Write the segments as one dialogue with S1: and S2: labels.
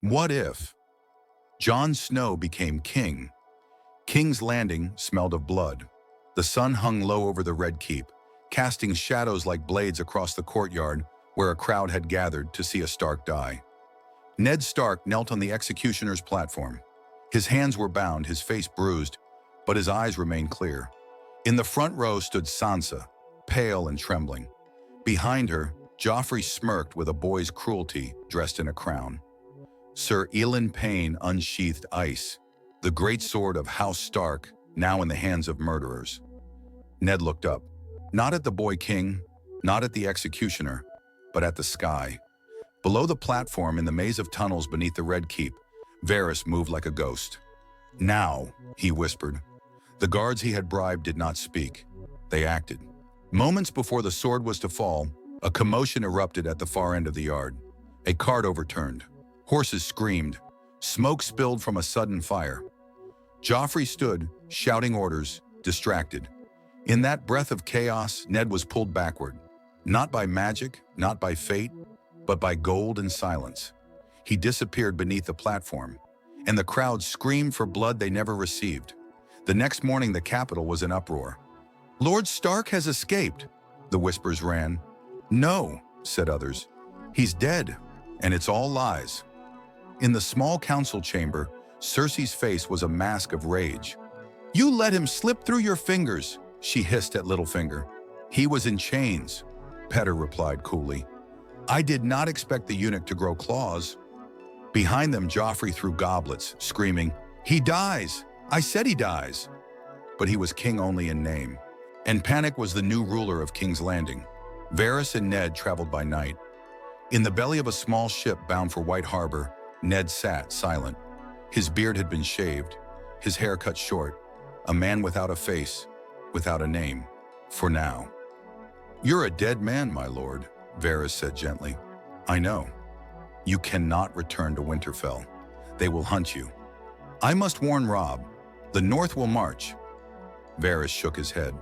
S1: What if Jon Snow became king? King's Landing smelled of blood. The sun hung low over the Red Keep, casting shadows like blades across the courtyard where a crowd had gathered to see a Stark die. Ned Stark knelt on the executioner's platform. His hands were bound, his face bruised, but his eyes remained clear. In the front row stood Sansa, pale and trembling. Behind her, Joffrey smirked with a boy's cruelty dressed in a crown. Sir Ilyn Payne unsheathed ice, the greatsword of House Stark, now in the hands of murderers. Ned looked up, not at the boy king, not at the executioner, but at the sky. Below the platform, in the maze of tunnels beneath the Red Keep, Varys moved like a ghost. "Now," he whispered. The guards he had bribed did not speak. They acted. Moments before the sword was to fall, a commotion erupted at the far end of the yard. A cart overturned. Horses screamed. Smoke spilled from a sudden fire. Joffrey stood, shouting orders, distracted. In that breath of chaos, Ned was pulled backward. Not by magic, not by fate, but by gold and silence. He disappeared beneath the platform, and the crowd screamed for blood they never received. The next morning, the capital was in uproar. "Lord Stark has escaped," the whispers ran. "No," said others. "He's dead, and it's all lies." In the small council chamber, Cersei's face was a mask of rage. "You let him slip through your fingers," she hissed at Littlefinger. "He was in chains," Petter replied coolly. "I did not expect the eunuch to grow claws." Behind them, Joffrey threw goblets, screaming, "He dies! I said he dies!" But he was king only in name. And panic was the new ruler of King's Landing. Varys and Ned traveled by night. In the belly of a small ship bound for White Harbor, Ned sat silent. His beard had been shaved, his hair cut short, a man without a face, without a name, for now. "You're a dead man, my lord," Varys said gently. "I know. You cannot return to Winterfell. They will hunt you. I must warn Robb. The North will march." Varys shook his head.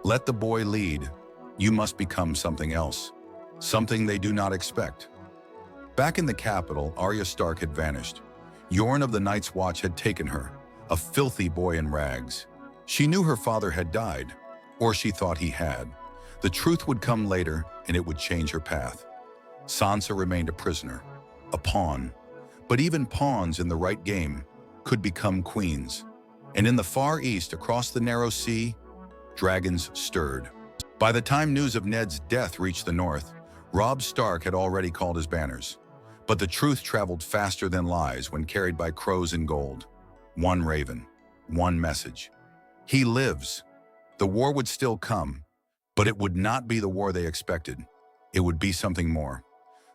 S1: "Let the boy lead. You must become something else, something they do not expect." Back in the capital, Arya Stark had vanished. Yorn of the Night's Watch had taken her, a filthy boy in rags. She knew her father had died, or she thought he had. The truth would come later, and it would change her path. Sansa remained a prisoner, a pawn. But even pawns in the right game could become queens. And in the Far East, across the narrow sea, dragons stirred. By the time news of Ned's death reached the north, Robb Stark had already called his banners. But the truth traveled faster than lies when carried by crows in gold. One raven, one message. He lives. The war would still come, but it would not be the war they expected. It would be something more.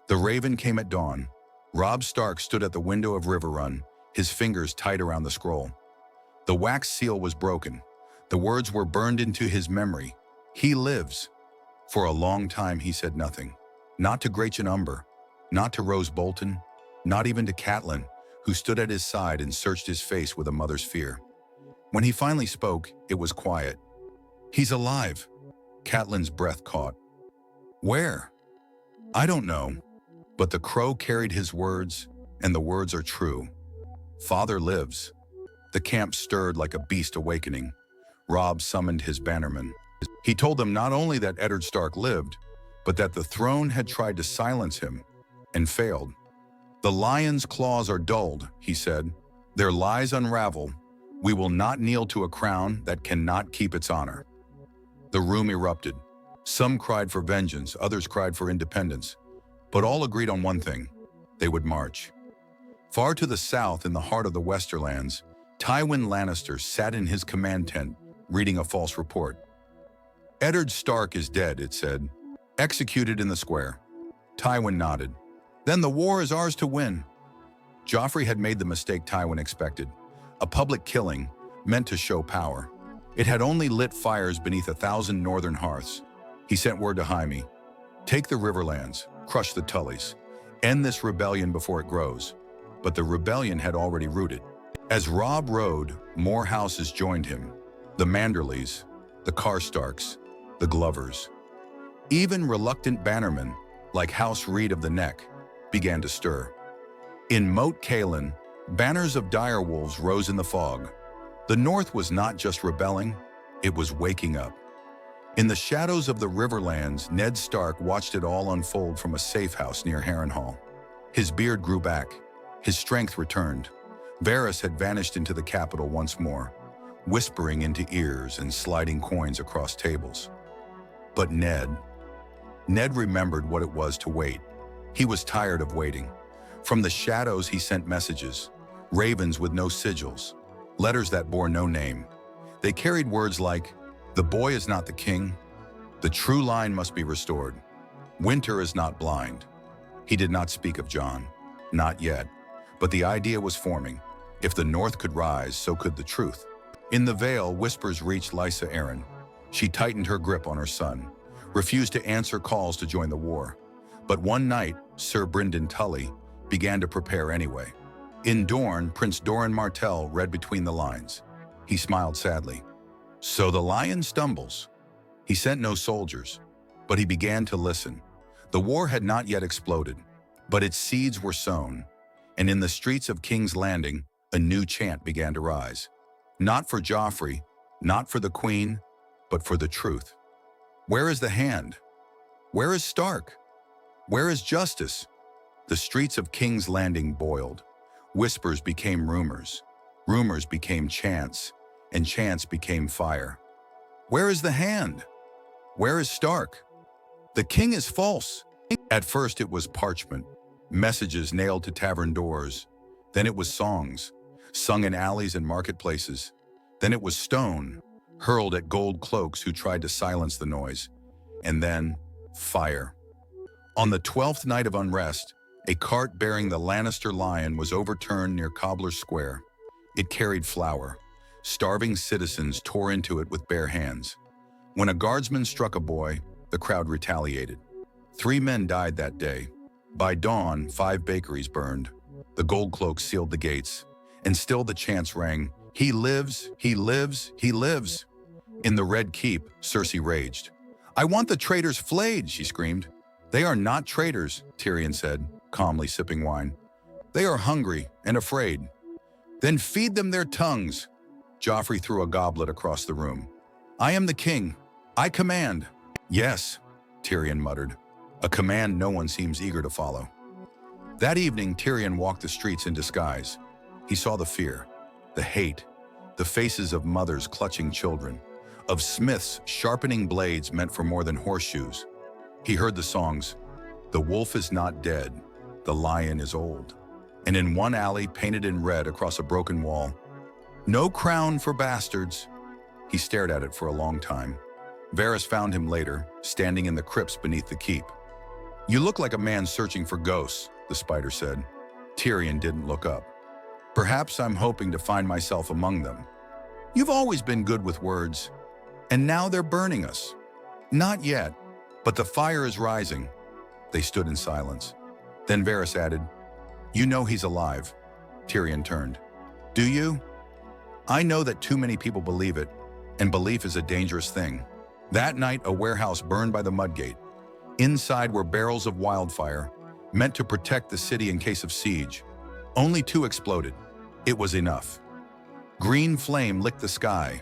S1: The raven came at dawn. Robb Stark stood at the window of Riverrun, his fingers tight around the scroll. The wax seal was broken. The words were burned into his memory. He lives. For a long time he said nothing. Not to Gretchen Umber, not to Rose Bolton, not even to Catelyn, who stood at his side and searched his face with a mother's fear. When he finally spoke, it was quiet. "He's alive." Catelyn's breath caught. "Where?" "I don't know, but the crow carried his words, and the words are true. Father lives." The camp stirred like a beast awakening. Robb summoned his bannermen. He told them not only that Eddard Stark lived, but that the throne had tried to silence him and failed. "The lion's claws are dulled," he said. "Their lies unravel. We will not kneel to a crown that cannot keep its honor." The room erupted. Some cried for vengeance, others cried for independence. But all agreed on one thing: they would march. Far to the south, in the heart of the Westerlands, Tywin Lannister sat in his command tent, reading a false report. "Eddard Stark is dead," it said. "Executed in the square." Tywin nodded. "Then the war is ours to win." Joffrey had made the mistake Tywin expected. A public killing, meant to show power. It had only lit fires beneath 1,000 northern hearths. He sent word to Jaime: "Take the Riverlands, crush the Tullys, end this rebellion before it grows." But the rebellion had already rooted. As Robb rode, more houses joined him. The Manderleys, the Karstarks, the Glovers. Even reluctant bannermen, like House Reed of the Neck, began to stir. In Moat Cailin, banners of direwolves rose in the fog. The North was not just rebelling, it was waking up. In the shadows of the Riverlands, Ned Stark watched it all unfold from a safe house near Harrenhal. His beard grew back, his strength returned. Varys had vanished into the capital once more, whispering into ears and sliding coins across tables. But Ned remembered what it was to wait. He was tired of waiting. From the shadows he sent messages, ravens with no sigils, letters that bore no name. They carried words like, "The boy is not the king. The true line must be restored. Winter is not blind." He did not speak of Jon, not yet, but the idea was forming. If the North could rise, so could the truth. In the Vale, whispers reached Lysa Arryn. She tightened her grip on her son, refused to answer calls to join the war. But one night, Sir Brynden Tully began to prepare anyway. In Dorne, Prince Doran Martell read between the lines. He smiled sadly. So the lion stumbles. He sent no soldiers, but he began to listen. The war had not yet exploded, but its seeds were sown, and in the streets of King's Landing, a new chant began to rise. Not for Joffrey, not for the Queen, but for the truth. Where is the hand? Where is Stark? Where is justice? The streets of King's Landing boiled. Whispers became rumors. Rumors became chants, and chants became fire. Where is the hand? Where is Stark? The king is false. At first it was parchment, messages nailed to tavern doors. Then it was songs, sung in alleys and marketplaces. Then it was stone, hurled at gold cloaks who tried to silence the noise. And then, fire. On the 12th night of unrest, a cart bearing the Lannister lion was overturned near Cobbler Square. It carried flour. Starving citizens tore into it with bare hands. When a guardsman struck a boy, the crowd retaliated. 3 men died that day. By dawn, 5 bakeries burned. The gold cloaks sealed the gates. And still the chants rang, "He lives, he lives, he lives." In the Red Keep, Cersei raged. "I want the traitors flayed," she screamed. "They are not traitors," Tyrion said, calmly sipping wine. "They are hungry and afraid." "Then feed them their tongues." Joffrey threw a goblet across the room. "I am the king. I command." "Yes," Tyrion muttered, a command no one seems eager to follow. That evening, Tyrion walked the streets in disguise. He saw the fear, the hate, the faces of mothers clutching children, of smiths sharpening blades meant for more than horseshoes. He heard the songs, "The wolf is not dead, the lion is old." And in one alley, painted in red across a broken wall, "No crown for bastards." He stared at it for a long time. Varys found him later, standing in the crypts beneath the keep. "You look like a man searching for ghosts," the spider said. Tyrion didn't look up. "Perhaps I'm hoping to find myself among them." "You've always been good with words. And now they're burning us." "Not yet, but the fire is rising." They stood in silence. Then Varys added, "You know he's alive." Tyrion turned. "Do you?" "I know that too many people believe it, and belief is a dangerous thing." That night, a warehouse burned by the Mudgate. Inside were barrels of wildfire, meant to protect the city in case of siege. Only 2 exploded. It was enough. Green flame licked the sky.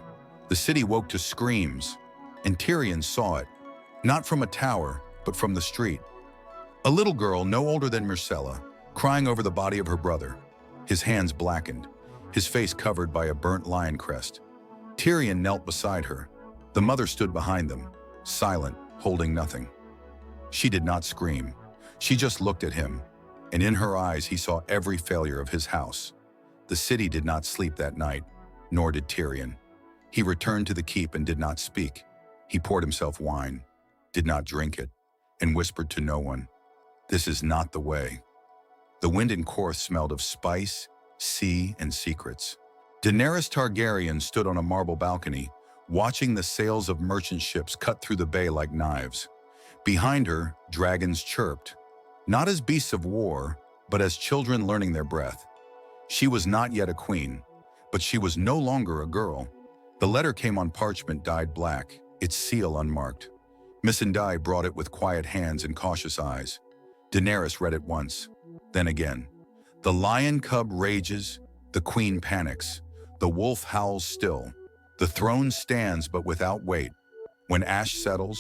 S1: The city woke to screams, and Tyrion saw it, not from a tower, but from the street. A little girl, no older than Myrcella, crying over the body of her brother, his hands blackened, his face covered by a burnt lion crest. Tyrion knelt beside her. The mother stood behind them, silent, holding nothing. She did not scream. She just looked at him, and in her eyes he saw every failure of his house. The city did not sleep that night, nor did Tyrion. He returned to the keep and did not speak. He poured himself wine, did not drink it, and whispered to no one, "This is not the way." The wind in Korth smelled of spice, sea, and secrets. Daenerys Targaryen stood on a marble balcony, watching the sails of merchant ships cut through the bay like knives. Behind her, dragons chirped, not as beasts of war, but as children learning their breath. She was not yet a queen, but she was no longer a girl. The letter came on parchment dyed black, its seal unmarked. Missandei brought it with quiet hands and cautious eyes. Daenerys read it once, then again. The lion cub rages, the queen panics, the wolf howls still. The throne stands but without weight. When ash settles,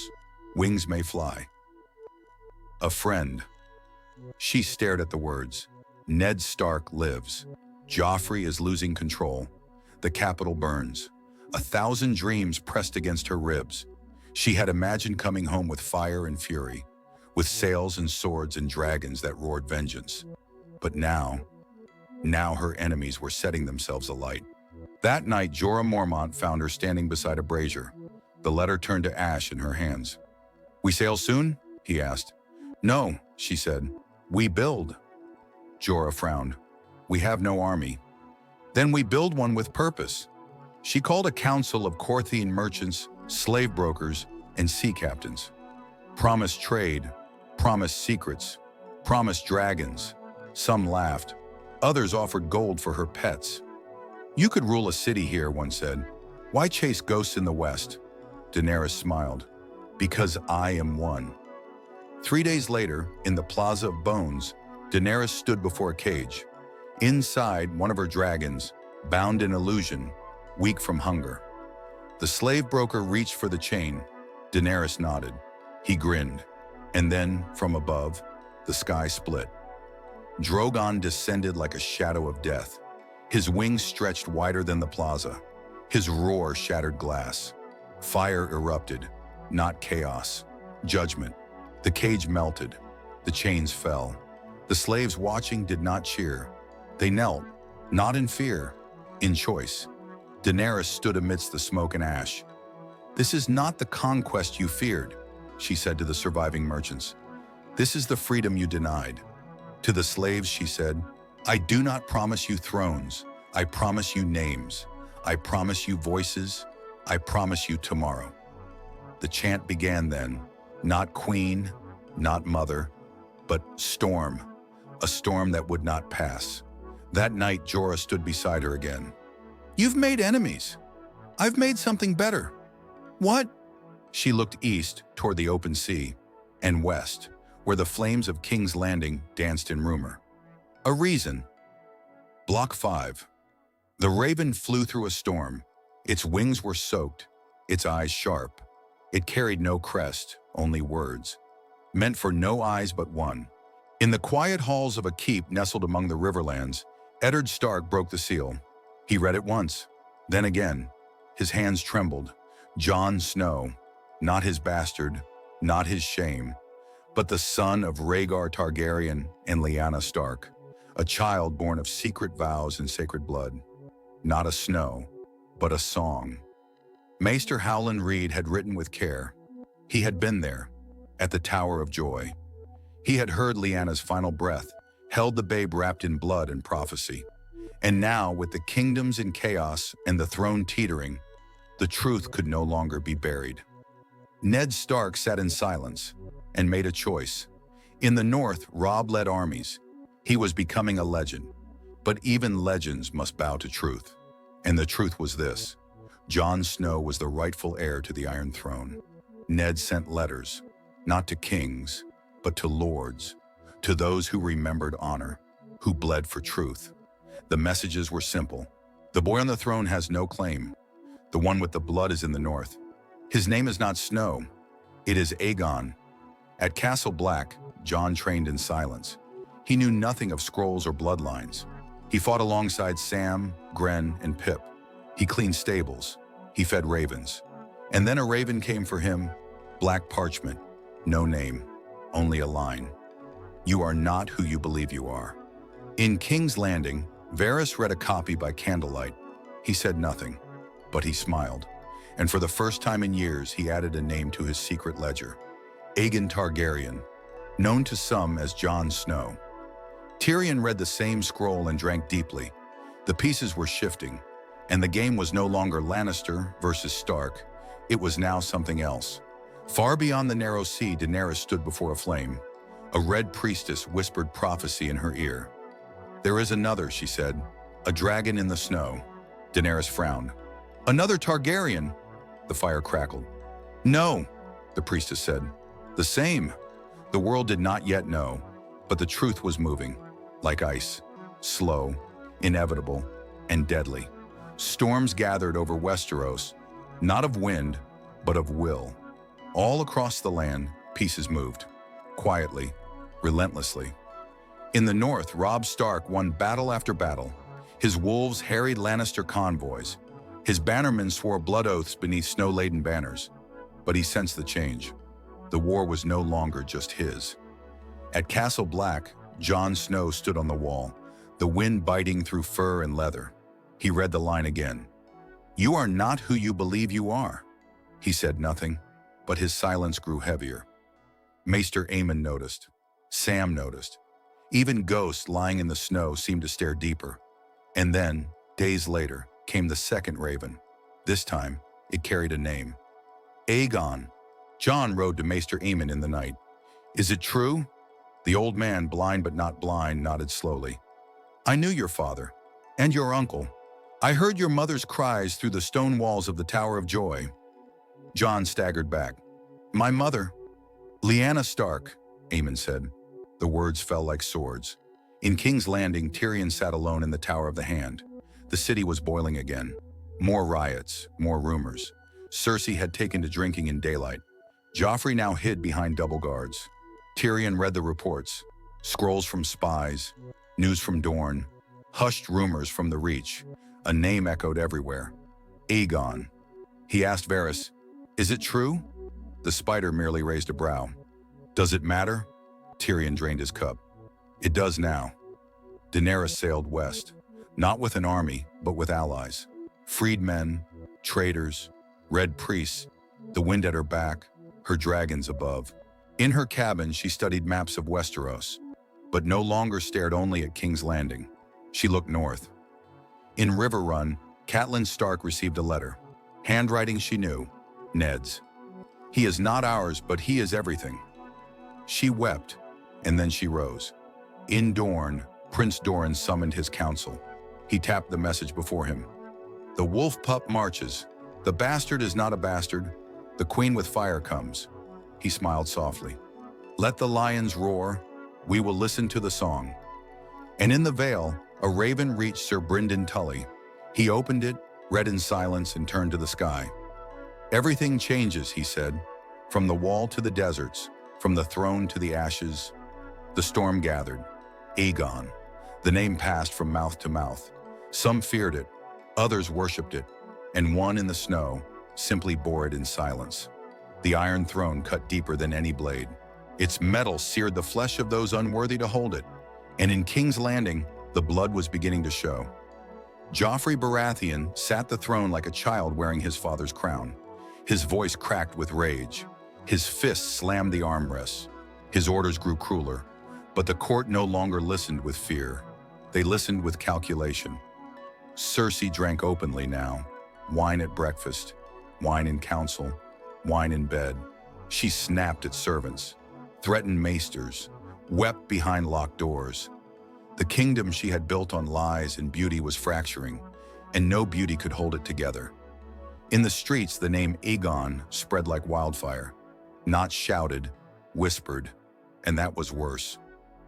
S1: wings may fly. A friend. She stared at the words. Ned Stark lives. Joffrey is losing control. The capital burns. 1,000 dreams pressed against her ribs. She had imagined coming home with fire and fury, with sails and swords and dragons that roared vengeance. But now her enemies were setting themselves alight. That night, Jorah Mormont found her standing beside a brazier. The letter turned to ash in her hands. "We sail soon?" he asked. "No," she said. "We build." Jorah frowned. "We have no army." "Then we build one with purpose." She called a council of Corthian merchants, slave brokers, and sea captains. Promised trade, promised secrets, promised dragons. Some laughed. Others offered gold for her pets. "You could rule a city here," one said. "Why chase ghosts in the west?" Daenerys smiled. "Because I am one." 3 days later, in the Plaza of Bones, Daenerys stood before a cage. Inside, one of her dragons, bound in illusion, weak from hunger. The slave broker reached for the chain. Daenerys nodded. He grinned. And then, from above, the sky split. Drogon descended like a shadow of death. His wings stretched wider than the plaza. His roar shattered glass. Fire erupted, not chaos. Judgment. The cage melted. The chains fell. The slaves watching did not cheer. They knelt, not in fear, in choice. Daenerys stood amidst the smoke and ash. "This is not the conquest you feared," she said to the surviving merchants. "This is the freedom you denied." To the slaves, she said, "I do not promise you thrones. I promise you names. I promise you voices. I promise you tomorrow." The chant began then, not queen, not mother, but storm, a storm that would not pass. That night, Jorah stood beside her again. "You've made enemies. I've made something better." "What?" She looked east toward the open sea, and west, where the flames of King's Landing danced in rumor. "A reason." Block 5. The raven flew through a storm. Its wings were soaked, its eyes sharp. It carried no crest, only words, meant for no eyes but one. In the quiet halls of a keep nestled among the riverlands, Eddard Stark broke the seal. He read it once, then again. His hands trembled. Jon Snow, not his bastard, not his shame, but the son of Rhaegar Targaryen and Lyanna Stark, a child born of secret vows and sacred blood. Not a snow, but a song. Maester Howland Reed had written with care. He had been there, at the Tower of Joy. He had heard Lyanna's final breath, held the babe wrapped in blood and prophecy. And now, with the kingdoms in chaos and the throne teetering, the truth could no longer be buried. Ned Stark sat in silence and made a choice. In the north, Robb led armies. He was becoming a legend. But even legends must bow to truth. And the truth was this: Jon Snow was the rightful heir to the Iron Throne. Ned sent letters, not to kings, but to lords, to those who remembered honor, who bled for truth. The messages were simple. The boy on the throne has no claim. The one with the blood is in the north. His name is not Snow. It is Aegon. At Castle Black, Jon trained in silence. He knew nothing of scrolls or bloodlines. He fought alongside Sam, Gren, and Pip. He cleaned stables. He fed ravens. And then a raven came for him, black parchment, no name, only a line. "You are not who you believe you are." In King's Landing, Varys read a copy by candlelight. He said nothing, but he smiled. And for the first time in years, he added a name to his secret ledger: Aegon Targaryen, known to some as Jon Snow. Tyrion read the same scroll and drank deeply. The pieces were shifting, and the game was no longer Lannister versus Stark. It was now something else. Far beyond the narrow sea, Daenerys stood before a flame. A red priestess whispered prophecy in her ear. "There is another," she said, "a dragon in the snow." Daenerys frowned. "Another Targaryen?" The fire crackled. "No," the priestess said. "The same." The world did not yet know, but the truth was moving, like ice. slow, inevitable, and deadly. Storms gathered over Westeros, not of wind, but of will. All across the land, pieces moved, quietly, relentlessly. In the north, Robb Stark won battle after battle. His wolves harried Lannister convoys. His bannermen swore blood oaths beneath snow-laden banners. But he sensed the change. The war was no longer just his. At Castle Black, Jon Snow stood on the wall, the wind biting through fur and leather. He read the line again. "You are not who you believe you are." He said nothing, but his silence grew heavier. Maester Aemon noticed. Sam noticed. Even ghosts lying in the snow seemed to stare deeper. And then, days later, came the second raven. This time, it carried a name. Aegon. Jon rode to Maester Aemon in the night. "Is it true?" The old man, blind but not blind, nodded slowly. "I knew your father, and your uncle. I heard your mother's cries through the stone walls of the Tower of Joy." Jon staggered back. "My mother, Lyanna Stark," Aemon said. The words fell like swords. In King's Landing, Tyrion sat alone in the Tower of the Hand. The city was boiling again. More riots, more rumors. Cersei had taken to drinking in daylight. Joffrey now hid behind double guards. Tyrion read the reports. Scrolls from spies, news from Dorne, hushed rumors from the Reach. A name echoed everywhere. Aegon. He asked Varys, "Is it true?" The spider merely raised a brow. "Does it matter?" Tyrion drained his cup. "It does now." Daenerys sailed west, not with an army, but with allies. Freedmen, traitors, red priests, the wind at her back, her dragons above. In her cabin, she studied maps of Westeros, but no longer stared only at King's Landing. She looked north. In River Run, Catelyn Stark received a letter. Handwriting she knew, Ned's. "He is not ours, but he is everything." She wept, and then she rose. In Dorne, Prince Doran summoned his council. He tapped the message before him. "The wolf pup marches. The bastard is not a bastard. The queen with fire comes." He smiled softly. "Let the lions roar. We will listen to the song." And in the Vale, a raven reached Sir Brynden Tully. He opened it, read in silence, and turned to the sky. "Everything changes," he said. "From the wall to the deserts, from the throne to the ashes." The storm gathered. Aegon. The name passed from mouth to mouth. Some feared it, others worshipped it, and one in the snow simply bore it in silence. The Iron Throne cut deeper than any blade. Its metal seared the flesh of those unworthy to hold it. And in King's Landing, the blood was beginning to show. Joffrey Baratheon sat the throne like a child wearing his father's crown. His voice cracked with rage. His fists slammed the armrests. His orders grew crueler. But the court no longer listened with fear. They listened with calculation. Cersei drank openly now. Wine at breakfast, wine in council, wine in bed. She snapped at servants, threatened maesters, wept behind locked doors. The kingdom she had built on lies and beauty was fracturing, and no beauty could hold it together. In the streets, the name Aegon spread like wildfire. Not shouted, whispered, and that was worse.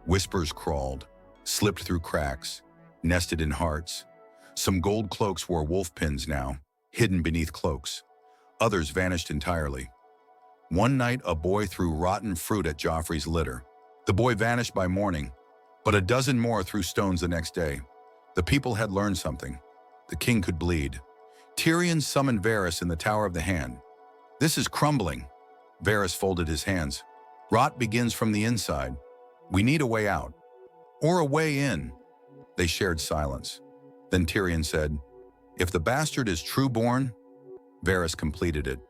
S1: Whispers crawled, slipped through cracks, nested in hearts. Some gold cloaks wore wolf pins now, hidden beneath cloaks. Others vanished entirely. One night, a boy threw rotten fruit at Joffrey's litter. The boy vanished by morning, but a dozen more threw stones the next day. The people had learned something. The king could bleed. Tyrion summoned Varys in the Tower of the Hand. "This is crumbling." Varys folded his hands. "Rot begins from the inside. We need a way out. Or a way in." They shared silence. Then Tyrion said, "If the bastard is true born," Varys completed it,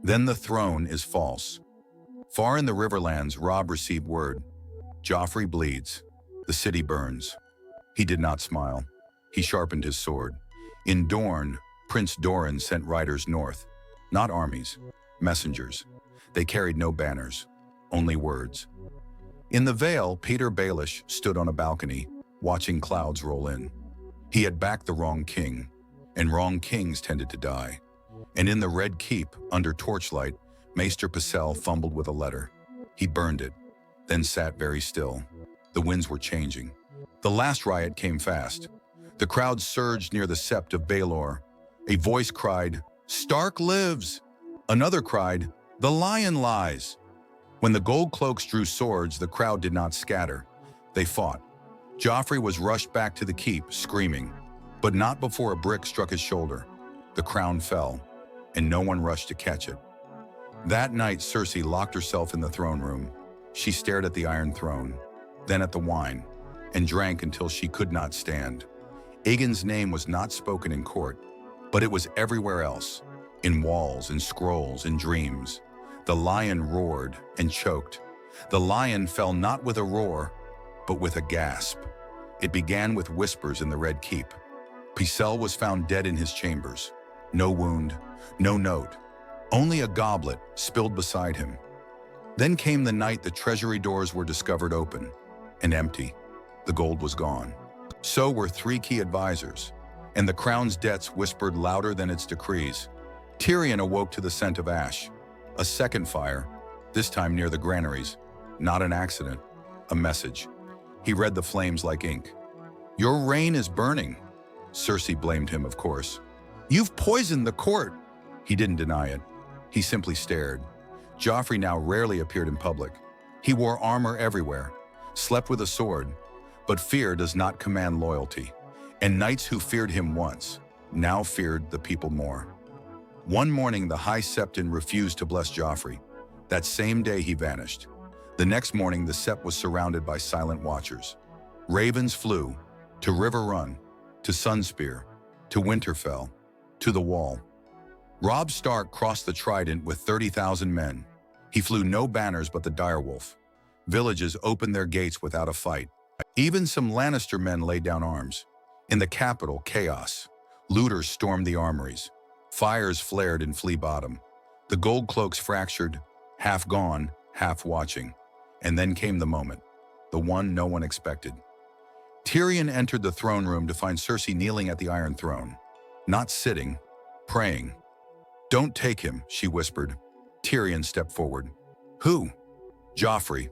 S1: "then the throne is false." Far in the Riverlands, Robb received word. Joffrey bleeds. The city burns. He did not smile. He sharpened his sword. In Dorne, Prince Doran sent riders north. Not armies, messengers. They carried no banners, only words. In the Vale, Peter Baelish stood on a balcony, watching clouds roll in. He had backed the wrong king, and wrong kings tended to die. And in the Red Keep, under torchlight, Maester Pycelle fumbled with a letter. He burned it, then sat very still. The winds were changing. The last riot came fast. The crowd surged near the sept of Baelor. A voice cried, "Stark lives!" Another cried, "The lion lies!" When the gold cloaks drew swords, the crowd did not scatter. They fought. Joffrey was rushed back to the keep, screaming, but not before a brick struck his shoulder. The crown fell, and no one rushed to catch it. That night, Cersei locked herself in the throne room. She stared at the Iron Throne, then at the wine, and drank until she could not stand. Aegon's name was not spoken in court, but it was everywhere else, in walls, in scrolls, in dreams. The lion roared and choked. The lion fell not with a roar, but with a gasp. It began with whispers in the Red Keep. Pycelle was found dead in his chambers. No wound, no note, only a goblet spilled beside him. Then came the night the treasury doors were discovered open and empty. The gold was gone. So were 3 key advisors, and the crown's debts whispered louder than its decrees. Tyrion awoke to the scent of ash. A second fire, this time near the granaries. Not an accident, a message. He read the flames like ink. "Your reign is burning." Cersei blamed him, of course. "You've poisoned the court." He didn't deny it. He simply stared. Joffrey now rarely appeared in public. He wore armor everywhere, slept with a sword, but fear does not command loyalty. And knights who feared him once now feared the people more. One morning, the High Septon refused to bless Joffrey. That same day, he vanished. The next morning, the Sept was surrounded by silent watchers. Ravens flew to River Run, to Sunspear, to Winterfell, to the Wall. Robb Stark crossed the Trident with 30,000 men. He flew no banners but the direwolf. Villages opened their gates without a fight. Even some Lannister men laid down arms. In the capital, chaos. Looters stormed the armories. Fires flared in Flea Bottom. The gold cloaks fractured, half gone, half watching. And then came the moment, the one no one expected. Tyrion entered the throne room to find Cersei kneeling at the Iron Throne. Not sitting, praying. "Don't take him," she whispered. Tyrion stepped forward. "Who?" "Joffrey."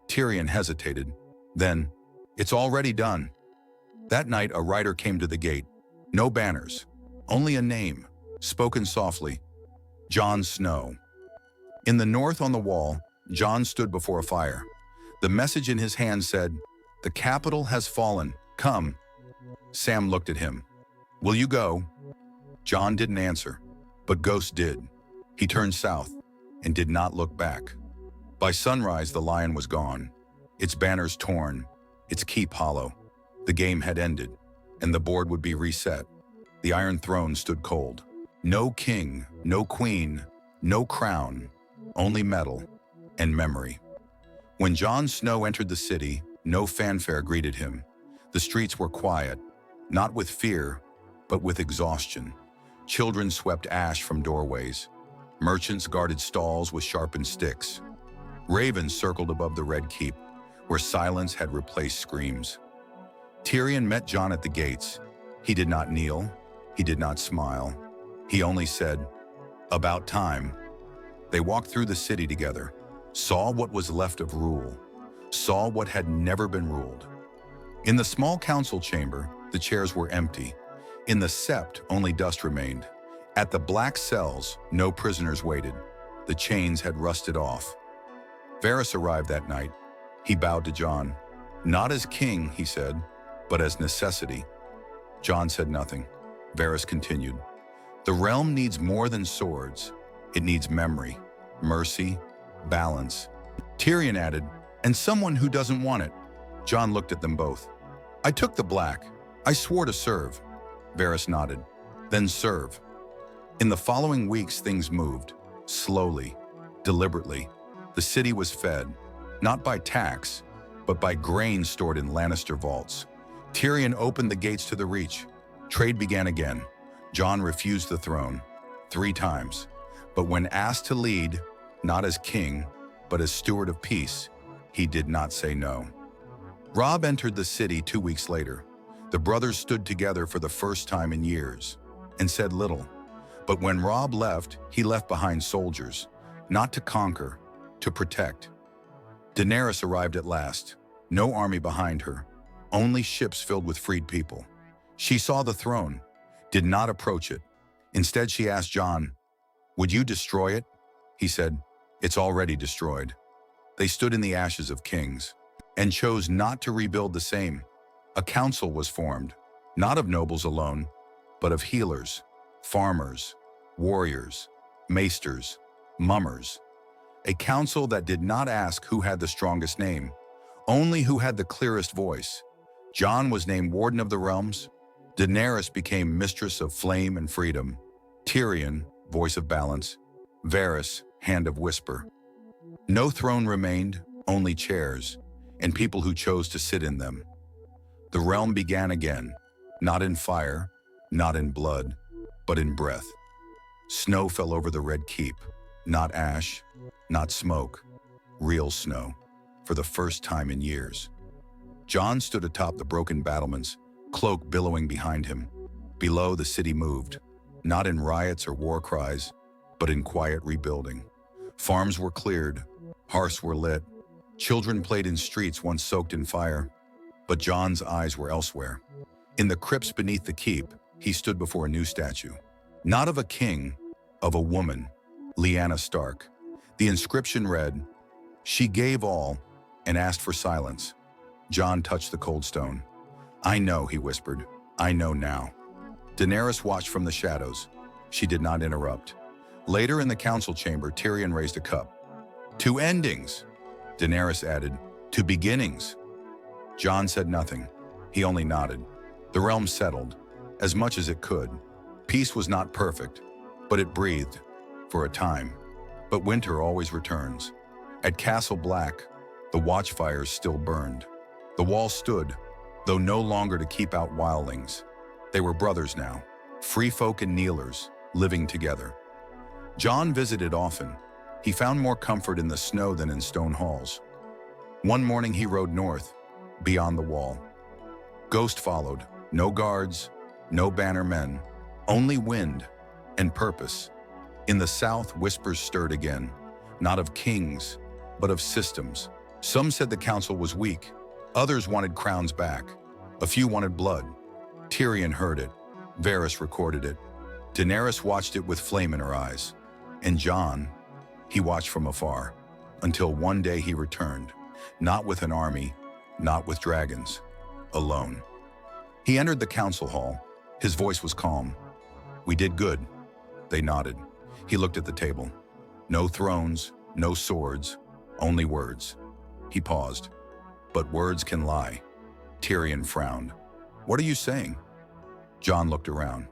S1: Tyrion hesitated. Then, "It's already done." That night, a rider came to the gate. No banners, only a name, spoken softly. Jon Snow. In the north on the wall, Jon stood before a fire. The message in his hand said, "The capital has fallen. Come." Sam looked at him. "Will you go?" Jon didn't answer, but Ghost did. He turned south and did not look back. By sunrise, the lion was gone, its banners torn, its keep hollow. The game had ended, and the board would be reset. The Iron Throne stood cold. No king, no queen, no crown, only metal and memory. When Jon Snow entered the city, no fanfare greeted him. The streets were quiet, not with fear, but with exhaustion. Children swept ash from doorways. Merchants guarded stalls with sharpened sticks. Ravens circled above the Red Keep, where silence had replaced screams. Tyrion met Jon at the gates. He did not kneel. He did not smile. He only said, "About time." They walked through the city together, saw what was left of rule, saw what had never been ruled. In the small council chamber, the chairs were empty. In the sept, only dust remained. At the black cells, no prisoners waited. The chains had rusted off. Varys arrived that night. He bowed to Jon. "Not as king," he said, "but as necessity." Jon said nothing. Varys continued. "The realm needs more than swords. It needs memory, mercy, balance." Tyrion added, "And someone who doesn't want it." Jon looked at them both. "I took the black. I swore to serve." Varys nodded. "Then serve." In the following weeks, things moved. Slowly, deliberately. The city was fed, not by tax, but by grain stored in Lannister vaults. Tyrion opened the gates to the Reach. Trade began again. Jon refused the throne 3 times. But when asked to lead, not as king, but as steward of peace, he did not say no. Robb entered the city 2 weeks later. The brothers stood together for the first time in years and said little. But when Robb left, he left behind soldiers, not to conquer, to protect. Daenerys arrived at last, no army behind her, only ships filled with freed people. She saw the throne, did not approach it. Instead, she asked Jon, "Would you destroy it?" He said, "It's already destroyed." They stood in the ashes of kings and chose not to rebuild the same. A council was formed, not of nobles alone, but of healers, farmers, warriors, maesters, mummers. A council that did not ask who had the strongest name, only who had the clearest voice. Jon was named Warden of the Realms. Daenerys became Mistress of Flame and Freedom. Tyrion, Voice of Balance. Varys, Hand of Whisper. No throne remained, only chairs, and people who chose to sit in them. The realm began again, not in fire, not in blood, but in breath. Snow fell over the Red Keep, not ash, not smoke, real snow, for the first time in years. Jon stood atop the broken battlements, cloak billowing behind him. Below, the city moved, not in riots or war cries, but in quiet rebuilding. Farms were cleared, hearths were lit, children played in streets once soaked in fire, but Jon's eyes were elsewhere. In the crypts beneath the keep, he stood before a new statue. Not of a king, of a woman, Lyanna Stark. The inscription read, "She gave all and asked for silence." Jon touched the cold stone. "I know," he whispered. "I know now." Daenerys watched from the shadows. She did not interrupt. Later in the council chamber, Tyrion raised a cup. "To endings," Daenerys added. "To beginnings." Jon said nothing. He only nodded. The realm settled, as much as it could. Peace was not perfect, but it breathed, for a time. But winter always returns. At Castle Black, the watchfires still burned. The wall stood, though no longer to keep out wildlings. They were brothers now, free folk and kneelers, living together. Jon visited often. He found more comfort in the snow than in stone halls. One morning he rode north, beyond the wall. Ghost followed, no guards, no banner men, only wind and purpose. In the south, whispers stirred again, not of kings, but of systems. Some said the council was weak. Others wanted crowns back. A few wanted blood. Tyrion heard it. Varys recorded it. Daenerys watched it with flame in her eyes. And Jon, he watched from afar, until one day he returned, not with an army, not with dragons, alone. He entered the council hall. His voice was calm. "We did good." They nodded. He looked at the table. No thrones, no swords, only words. He paused. "But words can lie." Tyrion frowned. "What are you saying?" Jon looked around.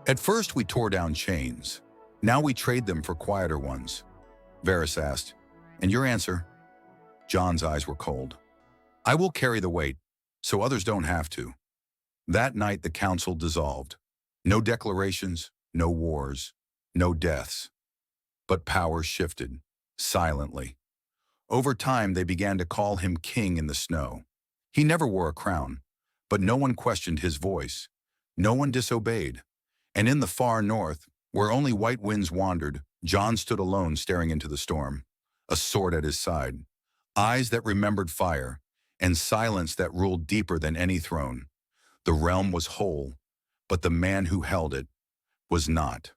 S1: "At first we tore down chains. Now we trade them for quieter ones." Varys asked, "And your answer?" Jon's eyes were cold. "I will carry the weight, so others don't have to." That night the council dissolved. No declarations, no wars, no deaths. But power shifted, silently. Over time they began to call him king in the snow. He never wore a crown, but no one questioned his voice. No one disobeyed. And in the far north, where only white winds wandered, Jon stood alone staring into the storm, a sword at his side, eyes that remembered fire, and silence that ruled deeper than any throne. The realm was whole, but the man who held it was not.